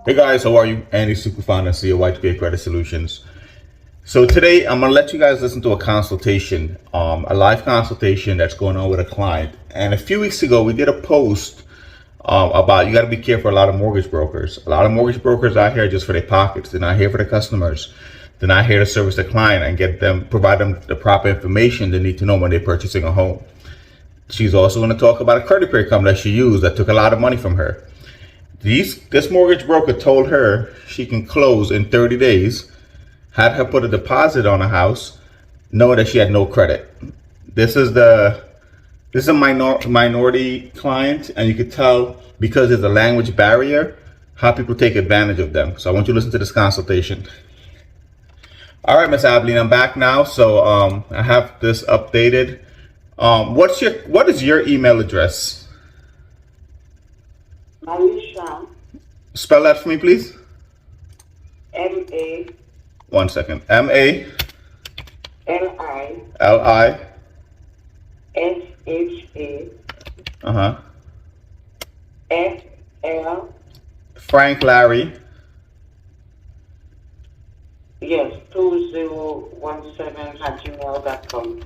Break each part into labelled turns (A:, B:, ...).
A: Hey guys, how are you? Andy, super founder and CEO of Y2K Credit Solutions. So today I'm gonna let you guys listen to a consultation, a live consultation that's going on with a client. And a few weeks ago, we did a post about you got to be careful. A lot of mortgage brokers, out here just for their pockets. They're not here for the customers. They're not here to service the client and provide them the proper information they need to know when they're purchasing a home. She's also going to talk about a credit repair company that she used that took a lot of money from her. This mortgage broker told her she can close in 30 days, had her put a deposit on a house, knowing that she had no credit. This is a minority client, and you could tell because there's a language barrier how people take advantage of them. So I want you to listen to this consultation. All right, Miss Abilene, I'm back now. So I have this updated. What is your email address?
B: Marisha.
A: Spell that for me, please.
B: M-A.
A: 1 second. M-A.
B: L-I.
A: L-I.
B: S-H-A. F-L.
A: Frank Larry.
B: Yes, 2017@gmail.com.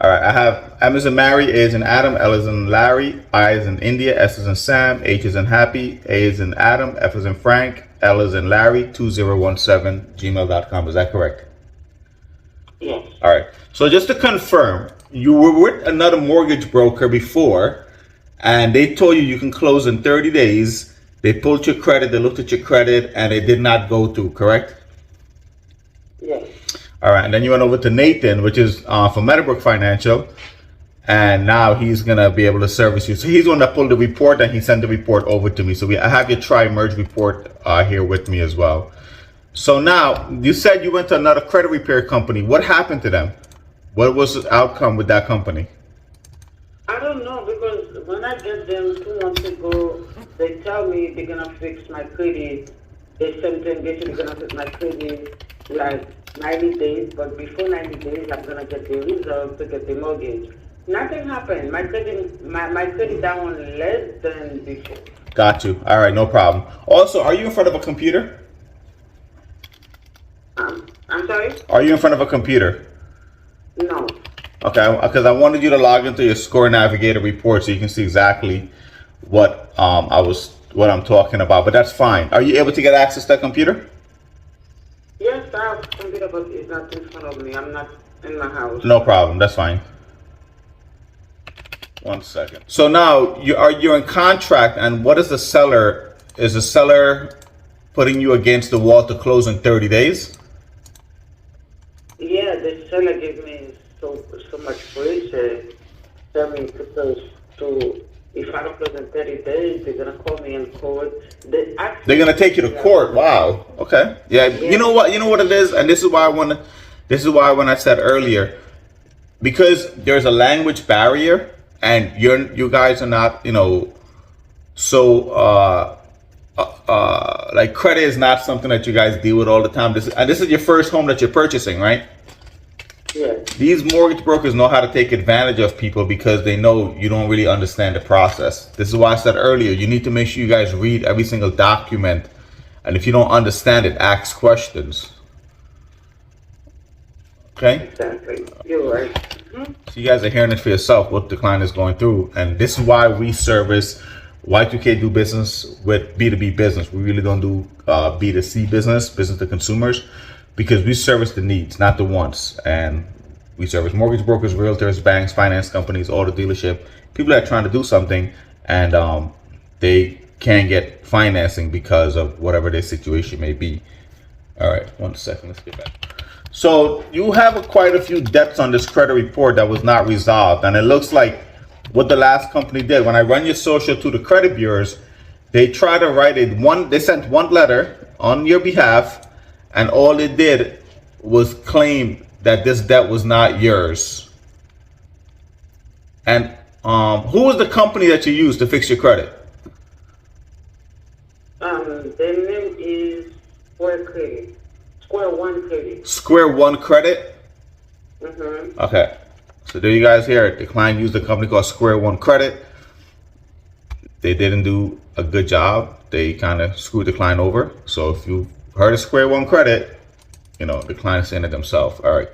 A: All right, I have M as in Mary, A as in Adam, L as in Larry, I as in India, S as in Sam, H as in Happy, A as in Adam, F as in Frank, L as in Larry, 2017@gmail.com. Is that correct?
B: Yes.
A: All right. So just to confirm, you were with another mortgage broker before, and they told you can close in 30 days. They pulled your credit, they looked at your credit, and it did not go through, correct?
B: Yes.
A: All right, and then you went over to Nathan, which is from Meadowbrook Financial, and now he's gonna be able to service you. So he's the one that pulled the report, and he sent the report over to me. So I have your tri-merge report here with me as well. So now you said you went to another credit repair company. What happened to them? What was the outcome with that company?
B: I don't know, because when I get them 2 months ago, they tell me they're gonna fix my credit. They said they're gonna fix my credit like 90 days, but before 90 days, I'm gonna get the result to get the mortgage. Nothing happened. My credit down less than before.
A: Got you. All right, no problem. Also, are you in front of a computer?
B: I'm sorry?
A: Are you in front of a computer?
B: No.
A: Okay, because I wanted you to log into your Score Navigator report so you can see exactly what I'm talking about. But that's fine. Are you able to get access to that computer?
B: Yes, I have a computer, but it's not in front of me. I'm not in my house.
A: No problem. That's fine. 1 second. So now you're in contract, and what is the seller? Is the seller putting you against the wall to close in 30 days?
B: Yeah, the seller gave me so much pressure. Tell me to if I don't close in 30 days, they're gonna call me in court.
A: They're gonna take you to court. Wow. Okay. Yeah. You know what? You know what it is, and this is why when I said earlier, because there's a language barrier, and you guys are not, so like credit is not something that you guys deal with all the time. This is your first home that you're purchasing, right?
B: Yeah.
A: These mortgage brokers know how to take advantage of people because they know you don't really understand the process. This is why I said earlier, you need to make sure you guys read every single document. And if you don't understand it, ask questions. Okay?
B: Exactly. You're right. Mm-hmm.
A: So you guys are hearing it for yourself, what the client is going through. And this is why we service Y2K do business with B2B business. We really don't do B2C business to consumers, because we service the needs, not the wants. And we service mortgage brokers, realtors, banks, finance companies, auto dealership, people that are trying to do something and they can't get financing because of whatever their situation may be. All right, 1 second, let's get back. So you have quite a few debts on this credit report that was not resolved. And it looks like what the last company did, when I run your social to the credit bureaus, they try to write they sent one letter on your behalf, and all it did was claim that this debt was not yours. And who was the company that you used to fix your credit?
B: The name is Square Credit. Square One Credit.
A: Square One Credit?
B: Mm-hmm.
A: Okay. So there you guys hear it. The client used a company called Square One Credit. they didn't do a good job. They kind of screwed the client over. So if you heard of Square One Credit, you know, the client's in it themselves. All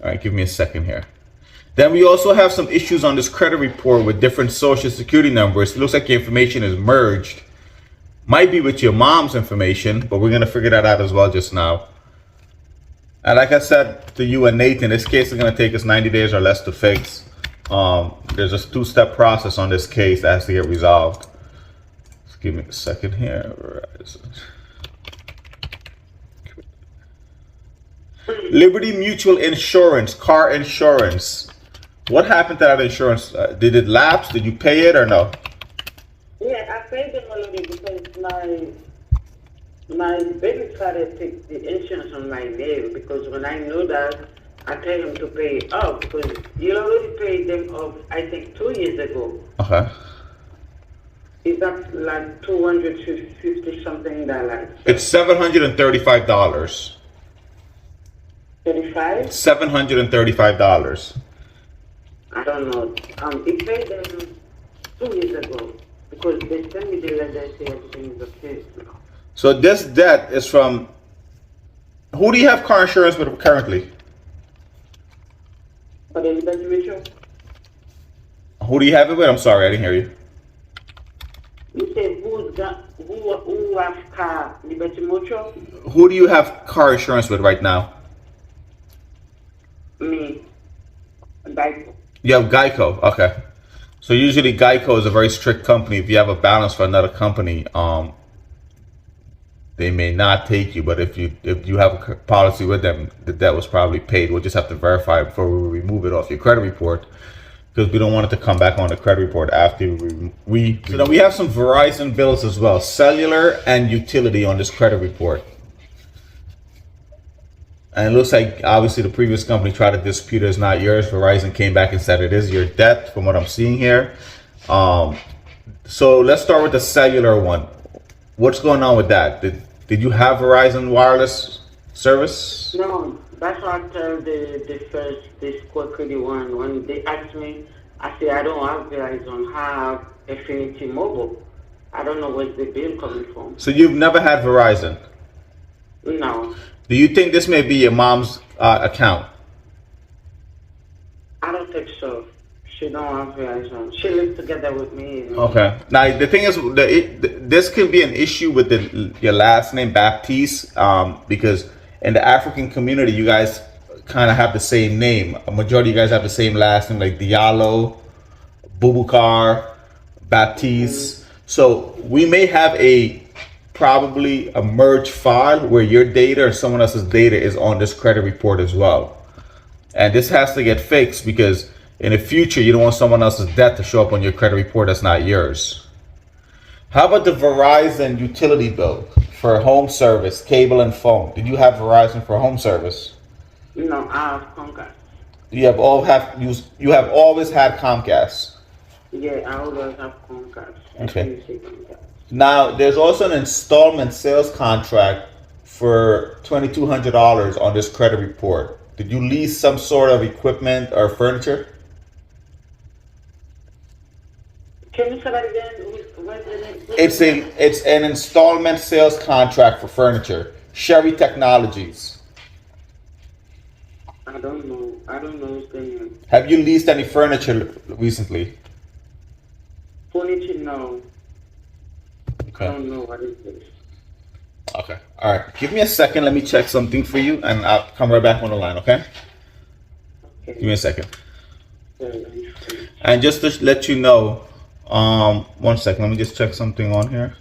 A: right, give me a second here. Then we also have some issues on this credit report with different social security numbers. It looks like your information is merged. Might be with your mom's information, but we're gonna figure that out as well just now. And like I said to you and Nathan, this case is gonna take us 90 days or less to fix. There's a two-step process on this case that has to get resolved. Just give me a second here. Liberty Mutual Insurance, car insurance. What happened to that insurance? Did it lapse? Did you pay it or no?
B: Yeah, I paid them already because my baby father took the insurance on my name because when I know that, I tell him to pay it off because you already paid them off, I think, 2 years ago.
A: Okay.
B: Is that like $250 something dollars?
A: It's $735.
B: 35?
A: $735.
B: I don't know. He paid them 2 years ago because they sent me the letter saying everything is okay now.
A: So this debt is from, who do you have car insurance with currently?
B: For the Liberty Mutual?
A: Who do you have it with? I'm sorry, I didn't hear you.
B: You say who have car Liberty Mutual?
A: Who do you have car insurance with right now?
B: Me. Like,
A: You have Geico. Okay. So usually Geico is a very strict company. If you have a balance for another company, they may not take you. But if you have a policy with them, the debt was probably paid. We'll just have to verify it before we remove it off your credit report, because we don't want it to come back on the credit report after we. So then we have some Verizon bills as well, cellular and utility on this credit report. And it looks like obviously the previous company tried to dispute it as not yours. Verizon came back and said it is your debt from what I'm seeing here. So let's start with the cellular one. What's going on with that? Did you have Verizon wireless service?
B: no, that's what I tell the Square Credit one. When they ask me, I say I don't have Verizon, I have Affinity Mobile. I don't know where's the bill coming from.
A: So you've never had Verizon.
B: No,
A: Do you think this may be your mom's account?
B: I don't think so. She don't have Verizon. She lives together with me. You know.
A: Okay. Now the thing is, this could be an issue with your last name Baptiste, because in the African community, you guys kind of have the same name. A majority of you guys have the same last name, like Diallo, Bubukar, Baptiste. So we may have probably a merge file where your data or someone else's data is on this credit report as well. And this has to get fixed because in the future, you don't want someone else's debt to show up on your credit report that's not yours. How about the Verizon utility bill for home service, cable and phone? Did you have Verizon for home service?
B: No, I have Comcast.
A: You have always had Comcast.
B: Yeah, I always have Comcast.
A: Okay.
B: Comcast.
A: Now, there's also an installment sales contract for $2,200 on this credit report. Did you lease some sort of equipment or furniture?
B: Can you say that again? What's the name?
A: It's an installment sales contract for furniture. Sherry Technologies.
B: I don't know. I don't know what's the name.
A: Have you leased any furniture recently?
B: Furniture, no. I
A: Okay.
B: don't know what is this.
A: Okay. All right. Give me a second. Let me check something for you, and I'll come right back on the line. Okay. Give me a second.
B: Okay.
A: And just to let you know, 1 second. Let me just check something on here.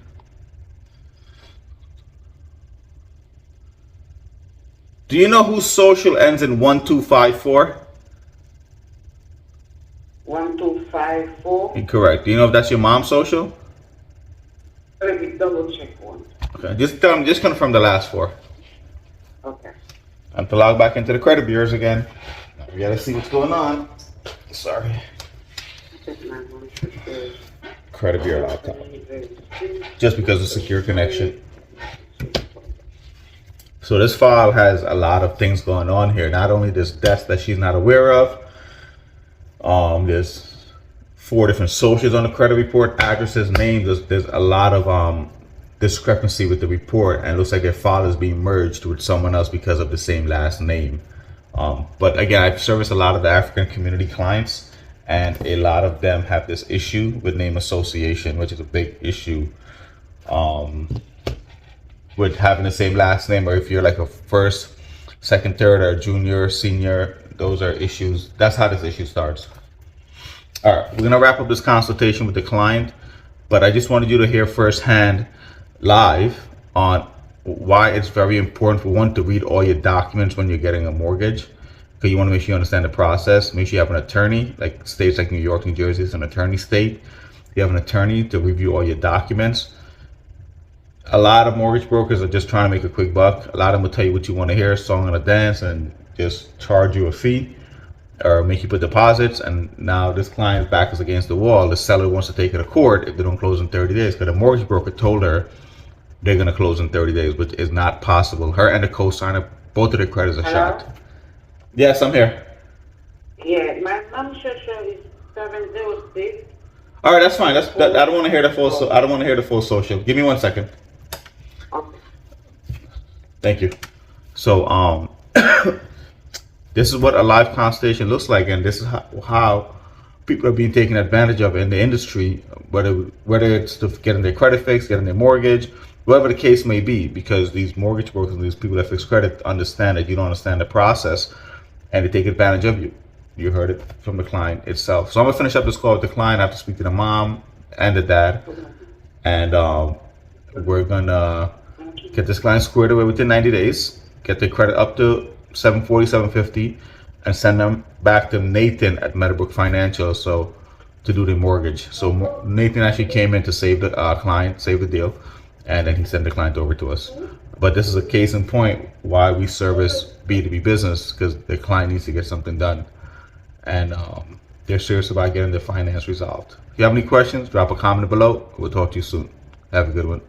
A: Do you know whose social ends in 1254?
B: 1254.
A: Correct. Do you know if that's your mom's social?
B: Let me double check one.
A: Okay. Just confirm the last four.
B: Okay.
A: And to log back into the credit bureaus again. Now we gotta see what's going on. Sorry. Credit bureau laptop. Just because of secure connection. So this file has a lot of things going on here. Not only this desk that she's not aware of. There's 4 different socials on the credit report, addresses, names. There's a lot of discrepancy with the report, and it looks like their file is being merged with someone else because of the same last name. But again, I've serviced a lot of the African community clients, and a lot of them have this issue with name association, which is a big issue with having the same last name, or if you're like a first, second, third, or junior, senior. Those are issues. That's how this issue starts. All right, we're gonna wrap up this consultation with the client, but I just wanted you to hear firsthand, live, on why it's very important for one to read all your documents when you're getting a mortgage, because you want to make sure you understand the process. Make sure you have an attorney. Like states like New York, New Jersey is an attorney state. You have an attorney to review all your documents. A lot of mortgage brokers are just trying to make a quick buck. A lot of them will tell you what you want to hear, song and a dance, and just charge you a fee or make you put deposits. And now this client's back is against the wall. The seller wants to take it to court if they don't close in 30 days, because the mortgage broker told her they're going to close in 30 days, which is not possible. Her and the co-signer, both of their credits are shot. Yes, I'm here.
B: Yeah, my mom's social is 706.
A: All right, that's fine. I don't want to hear the full. I don't want to hear the full social. Give me 1 second.
B: Okay.
A: Thank you. So, this is what a live consultation looks like, and this is how people are being taken advantage of in the industry, whether it's to getting their credit fixed, getting their mortgage, whatever the case may be, because these mortgage brokers and these people that fix credit understand that you don't understand the process, and they take advantage of you. You heard it from the client itself. So I'm gonna finish up this call with the client. I have to speak to the mom and the dad, and we're gonna get this client squared away within 90 days, get their credit up to 740, 750, and send them back to Nathan at Meadowbrook Financial to do the mortgage. So Nathan actually came in to save the client, save the deal, and then he sent the client over to us. But this is a case in point why we service B2B business, because the client needs to get something done, and they're serious about getting their finance resolved. If you have any questions, drop a comment below. We'll talk to you soon. Have a good one.